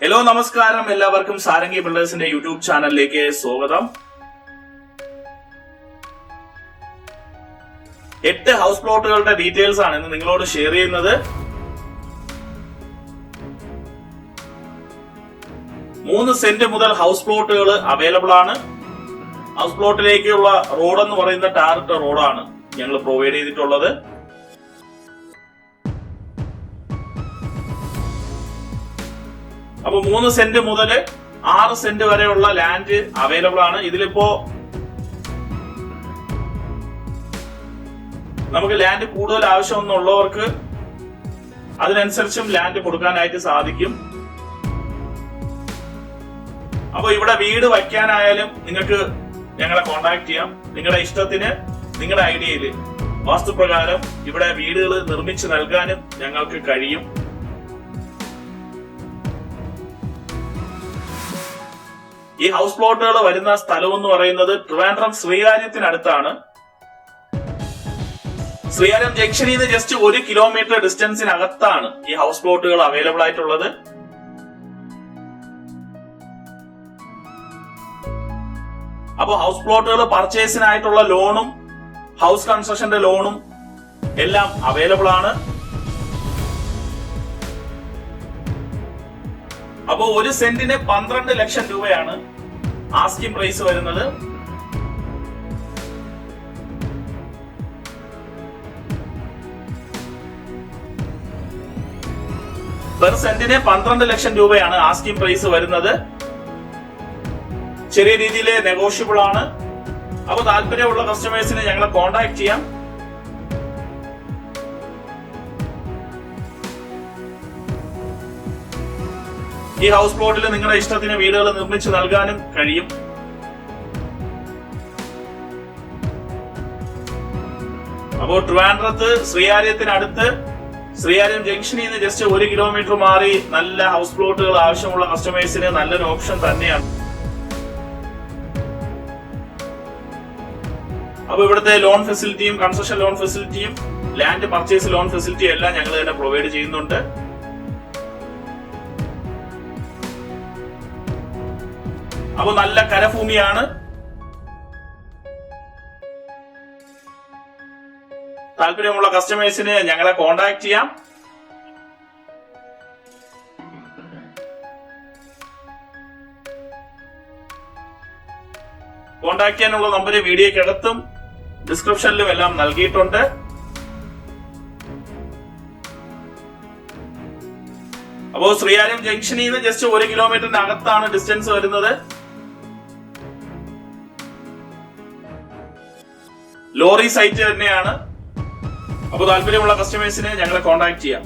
Hello നമസ്കാരം, എല്ലാവർക്കും Sarangi ബിൽഡേഴ്സിന്റെ YouTube ചാനലിലേക്ക് സ്വാഗതം. 8 ഹൗസ് പ്ലോട്ടുകളുടെ ഡീറ്റെയിൽസ് ആണ് ഇന്ന് നിങ്ങളോട് ഷെയർ ചെയ്യുന്നത്. 3 സെന്റ് മുതൽ ഹൗസ് പ്ലോട്ടുകൾ അവൈലബിൾ ആണ്. ഹൗസ് പ്ലോട്ടിലേക്കുള്ള റോഡ് എന്ന് പറയുന്ന ടാറിട്ട റോഡാണ് ഞങ്ങൾ പ്രൊവൈഡ് ചെയ്തിട്ടുള്ളത്. അപ്പൊ 3 സെന്റ് മുതൽ 6 സെന്റ് വരെയുള്ള ലാൻഡ് അവൈലബിൾ ആണ്. ഇതിലിപ്പോ നമുക്ക് ലാൻഡ് കൂടുതൽ ആവശ്യമെന്നുള്ളവർക്ക് അതിനനുസരിച്ചും ലാൻഡ് കൊടുക്കാനായിട്ട് സാധിക്കും. അപ്പൊ ഇവിടെ വീട് വയ്ക്കാനായാലും നിങ്ങൾക്ക് ഞങ്ങളെ കോണ്ടാക്ട് ചെയ്യാം. നിങ്ങളുടെ ഇഷ്ടത്തിന് നിങ്ങളുടെ ഐഡിയയില് വാസ്തുപ്രകാരം ഇവിടെ വീടുകൾ നിർമ്മിച്ചു നൽകാനും ഞങ്ങൾക്ക് കഴിയും. ഈ ഹൗസ് പ്ലോട്ടുകൾ വരുന്ന സ്ഥലം എന്ന് പറയുന്നത് ട്രിവാൻഡ്രം ശ്രീകാര്യത്തിനടുത്താണ്. ശ്രീകാര്യം ജംഗ്ഷനിൽ നിന്ന് ജസ്റ്റ് 1 കിലോമീറ്റർ ഡിസ്റ്റൻസിനകത്താണ് ഈ ഹൗസ് പ്ലോട്ടുകൾ അവൈലബിൾ ആയിട്ടുള്ളത്. അപ്പൊ ഹൗസ് പ്ലോട്ടുകൾ പർച്ചേസിനായിട്ടുള്ള ലോണും ഹൗസ് കൺസ്ട്രക്ഷന്റെ ലോണും എല്ലാം അവൈലബിൾ ആണ്. അപ്പോ 1 സെന്റിന് 12 ലക്ഷം രൂപയാണ് ആസ്കിംഗ് പ്രൈസ് വരുന്നത്. പെർ സെന്റിന് 12 ലക്ഷം രൂപയാണ് ആസ്കിംഗ് പ്രൈസ് വരുന്നത്. ചെറിയ രീതിയിൽ നെഗോഷ്യബിൾ ആണ്. അപ്പൊ താല്പര്യമുള്ള കസ്റ്റമേഴ്സിനെ ഞങ്ങളെ കോണ്ടാക്ട് ചെയ്യാം. ഈ ഹൗസ് പ്ലോട്ടിൽ നിങ്ങളുടെ ഇഷ്ടത്തിന് വീടുകൾ നിർമ്മിച്ചു നൽകാനും കഴിയും. അപ്പോൾ ട്രിവാൻഡ്രത്ത് ശ്രീകാര്യത്തിനടുത്ത് ശ്രീകാര്യം ജംഗ്ഷനിൽ നിന്ന് ജസ്റ്റ് 1 കിലോമീറ്റർ മാറി നല്ല ഹൗസ് പ്ലോട്ടുകൾ ആവശ്യമുള്ള കസ്റ്റമേഴ്സിന് നല്ലൊരു ഓപ്ഷൻ തന്നെയാണ്. അപ്പൊ ഇവിടുത്തെ ലോൺ ഫെസിലിറ്റിയും കൺസ്ട്രക്ഷൻ ലോൺ ഫെസിലിറ്റിയും ലാൻഡ് പർച്ചേസ് ലോൺ ഫെസിലിറ്റിയും എല്ലാം ഞങ്ങൾ തന്നെ പ്രൊവൈഡ് ചെയ്യുന്നുണ്ട്. അപ്പൊ നല്ല കരഭൂമിയാണ്. താല്പര്യമുള്ള കസ്റ്റമേഴ്സിന് ഞങ്ങളെ കോണ്ടാക്ട് ചെയ്യാം. കോണ്ടാക്ട് ചെയ്യാനുള്ള നമ്പർ വീഡിയോക്കകത്തും ഡിസ്ക്രിപ്ഷനിലും എല്ലാം നൽകിയിട്ടുണ്ട്. അപ്പോ ശ്രീകാര്യം ജംഗ്ഷനിൽ നിന്ന് ജസ്റ്റ് 1 കിലോമീറ്ററിന് അകത്താണ് ഡിസ്റ്റൻസ് വരുന്നത്. ലോറി സൈറ്റ് തന്നെയാണ്. അപ്പോൾ താല്പര്യമുള്ള കസ്റ്റമേഴ്സിനെ ഞങ്ങളെ കോണ്ടാക്ട് ചെയ്യാം.